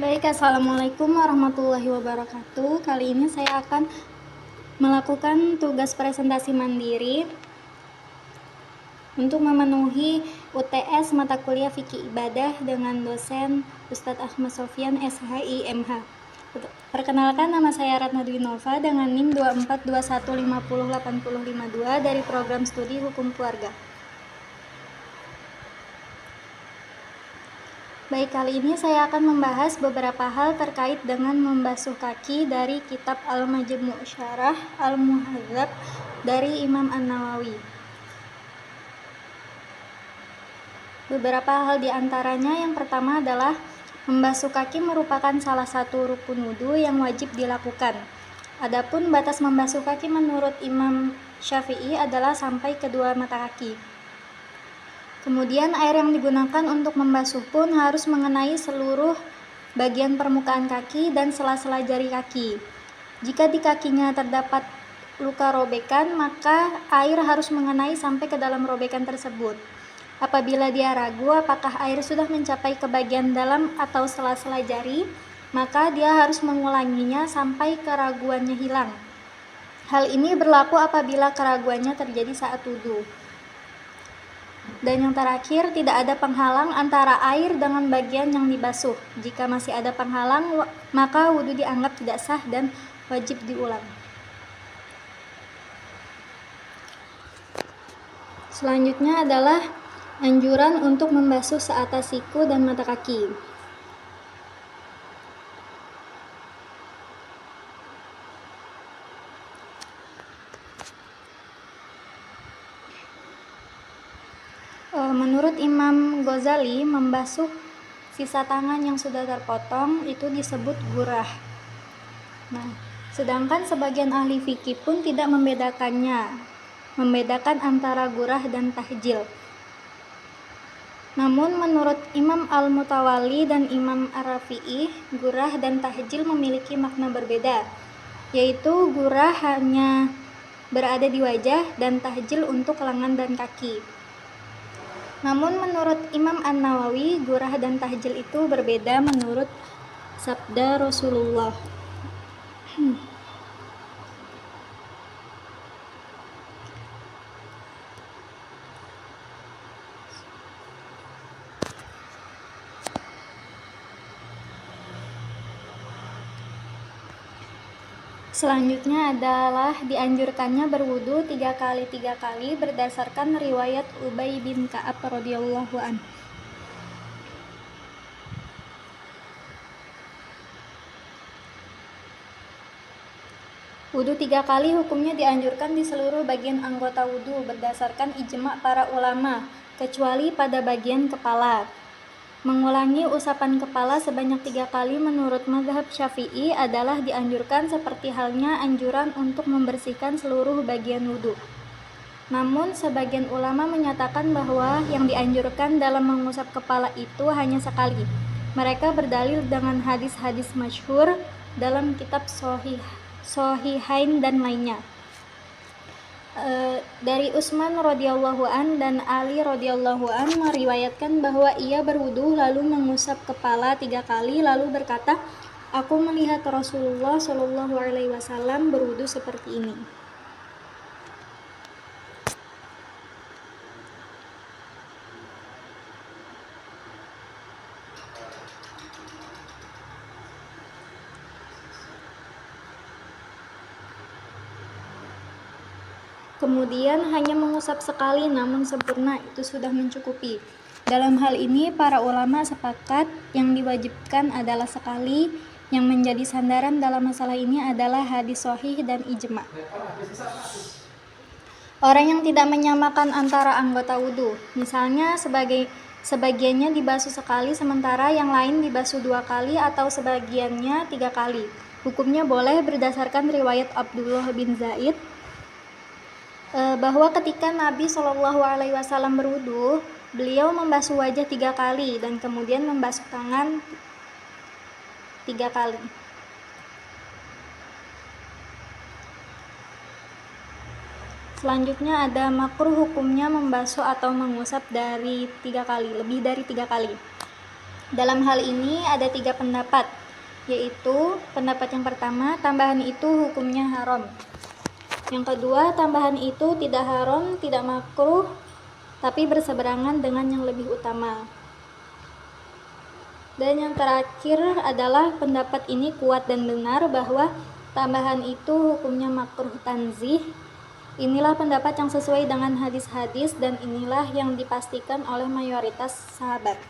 Baik, Assalamualaikum warahmatullahi wabarakatuh. Kali ini saya akan melakukan tugas presentasi mandiri untuk memenuhi UTS mata kuliah Fikih Ibadah dengan dosen Ustadz Ahmad Sofyan SHI MH. Perkenalkan, nama saya Ratna Dwi Nova dengan NIM 2421508052 dari program studi Hukum Keluarga. Baik, kali ini saya akan membahas beberapa hal terkait dengan membasuh kaki dari kitab Al-Majmu' Syarah Al-Muhadzab dari Imam An-Nawawi. Beberapa hal diantaranya, yang pertama adalah membasuh kaki merupakan salah satu rukun wudhu yang wajib dilakukan. Adapun batas membasuh kaki menurut Imam Syafi'i adalah sampai kedua mata kaki. Kemudian air yang digunakan untuk membasuh pun harus mengenai seluruh bagian permukaan kaki dan sela-sela jari kaki. Jika di kakinya terdapat luka robekan, maka air harus mengenai sampai ke dalam robekan tersebut. Apabila dia ragu apakah air sudah mencapai ke bagian dalam atau sela-sela jari, maka dia harus mengulanginya sampai keraguannya hilang. Hal ini berlaku apabila keraguannya terjadi saat wudhu. Dan yang terakhir, tidak ada penghalang antara air dengan bagian yang dibasuh. Jika masih ada penghalang, maka wudhu dianggap tidak sah dan wajib diulang. Selanjutnya adalah anjuran untuk membasuh seatas siku dan mata kaki. Menurut Imam Ghazali, membasuh sisa tangan yang sudah terpotong itu disebut gurah. Nah, sedangkan sebagian ahli fikih pun tidak membedakan antara gurah dan tahjil. Namun menurut Imam Al-Mutawali dan Imam Ar-Rafi'i, gurah dan tahjil memiliki makna berbeda, yaitu gurah hanya berada di wajah dan tahjil untuk lengan dan kaki. Namun menurut Imam An-Nawawi, gurah dan tahjil itu berbeda menurut sabda Rasulullah. Selanjutnya adalah dianjurkannya berwudu 3 kali berdasarkan riwayat Ubay bin Ka'ab radhiyallahu anhu. Wudu 3 kali hukumnya dianjurkan di seluruh bagian anggota wudu berdasarkan ijma' para ulama, kecuali pada bagian kepala. Mengulangi usapan kepala sebanyak 3 kali menurut mazhab Syafi'i adalah dianjurkan seperti halnya anjuran untuk membersihkan seluruh bagian wudu. Namun sebagian ulama menyatakan bahwa yang dianjurkan dalam mengusap kepala itu hanya sekali. Mereka berdalil dengan hadis-hadis masyhur dalam kitab Shahihain dan lainnya. Dari Utsman radhiyallahu an dan Ali radhiyallahu an meriwayatkan bahwa ia berwudu lalu mengusap kepala 3 kali lalu berkata, "Aku melihat Rasulullah Shallallahu alaihi wasallam berwudu seperti ini." Kemudian hanya mengusap sekali namun sempurna itu sudah mencukupi. Dalam hal ini para ulama sepakat yang diwajibkan adalah sekali. Yang menjadi sandaran dalam masalah ini adalah hadis sahih dan ijma'. Orang yang tidak menyamakan antara anggota wudu, misalnya sebagiannya dibasuh sekali sementara yang lain dibasuh 2 kali atau sebagiannya 3 kali. Hukumnya boleh berdasarkan riwayat Abdullah bin Zaid bahwa ketika Nabi Shallallahu alaihi wasallam berwudu, beliau membasuh wajah 3 kali dan kemudian membasuh tangan 3 kali. Selanjutnya ada makruh hukumnya membasuh atau mengusap dari 3 kali, lebih dari 3 kali. Dalam hal ini ada 3 pendapat, yaitu pendapat yang pertama, tambahan itu hukumnya haram. Yang kedua, tambahan itu tidak haram, tidak makruh, tapi berseberangan dengan yang lebih utama. Dan yang terakhir adalah pendapat ini kuat dan benar bahwa tambahan itu hukumnya makruh tanzih. Inilah pendapat yang sesuai dengan hadis-hadis dan inilah yang dipastikan oleh mayoritas sahabat.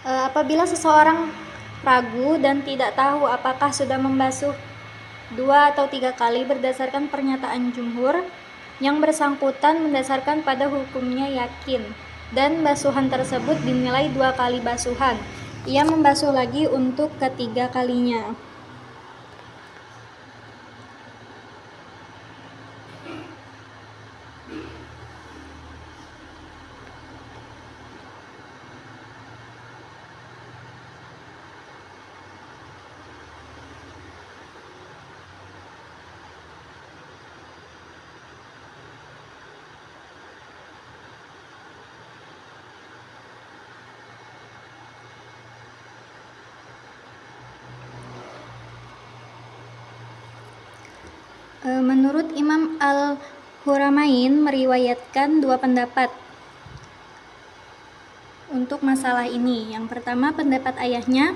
Apabila seseorang ragu dan tidak tahu apakah sudah membasuh 2 atau 3 kali berdasarkan pernyataan jumhur, yang bersangkutan mendasarkan pada hukumnya yakin dan basuhan tersebut dinilai 2 kali basuhan. Ia membasuh lagi untuk ketiga kalinya. Menurut Imam Al-Huramain meriwayatkan 2 pendapat untuk masalah ini. Yang pertama, pendapat ayahnya,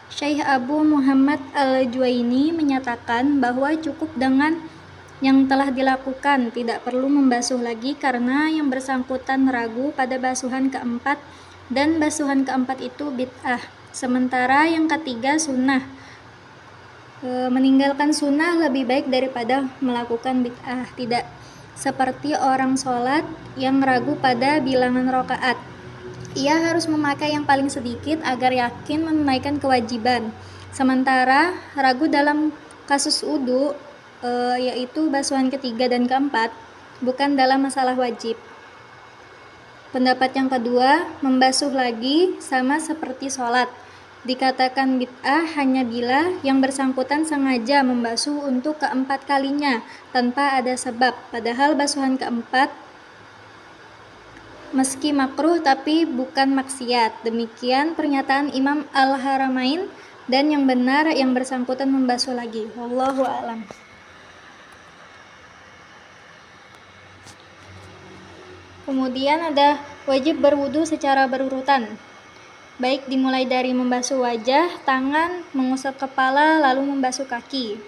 Syekh Abu Muhammad Al-Juwaini, menyatakan bahwa cukup dengan yang telah dilakukan, tidak perlu membasuh lagi karena yang bersangkutan ragu pada basuhan keempat dan basuhan keempat itu bid'ah. Sementara yang ketiga sunnah. Meninggalkan sunnah lebih baik daripada melakukan bid'ah. Tidak seperti orang sholat yang ragu pada bilangan rakaat. Ia harus memakai yang paling sedikit agar yakin menunaikan kewajiban. Sementara ragu dalam kasus wudu, yaitu basuhan ketiga dan keempat, bukan dalam masalah wajib. Pendapat yang kedua, membasuh lagi sama seperti sholat. Dikatakan bid'ah hanya bila yang bersangkutan sengaja membasuh untuk keempat kalinya tanpa ada sebab, padahal basuhan keempat meski makruh tapi bukan maksiat. Demikian pernyataan Imam Al-Haramain, dan yang benar yang bersangkutan membasuh lagi. Wallahu a'lam. Kemudian ada wajib berwudu secara berurutan, baik dimulai dari membasuh wajah, tangan, mengusap kepala, lalu membasuh kaki.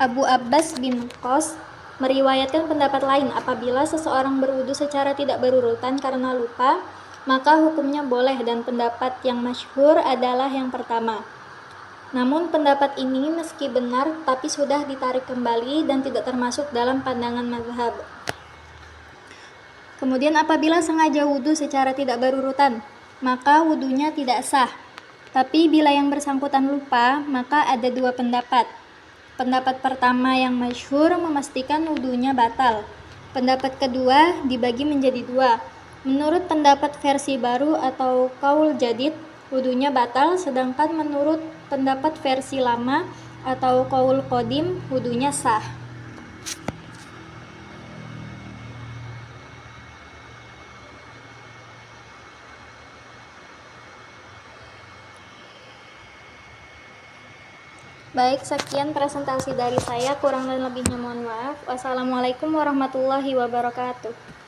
Abu Abbas bin Qos meriwayatkan pendapat lain, apabila seseorang berwudu secara tidak berurutan karena lupa, maka hukumnya boleh, dan pendapat yang masyhur adalah yang pertama. Namun pendapat ini meski benar tapi sudah ditarik kembali dan tidak termasuk dalam pandangan mazhab. Kemudian apabila sengaja wudu secara tidak berurutan, maka wudunya tidak sah. Tapi bila yang bersangkutan lupa, maka ada 2 pendapat. Pendapat pertama yang masyhur memastikan wudunya batal. Pendapat kedua dibagi menjadi 2. Menurut pendapat versi baru atau qaul jadid, wudunya batal, sedangkan menurut pendapat versi lama atau qaul qadim, wudunya sah. Baik, sekian presentasi dari saya, kurang dan lebihnya mohon maaf. Wassalamualaikum warahmatullahi wabarakatuh.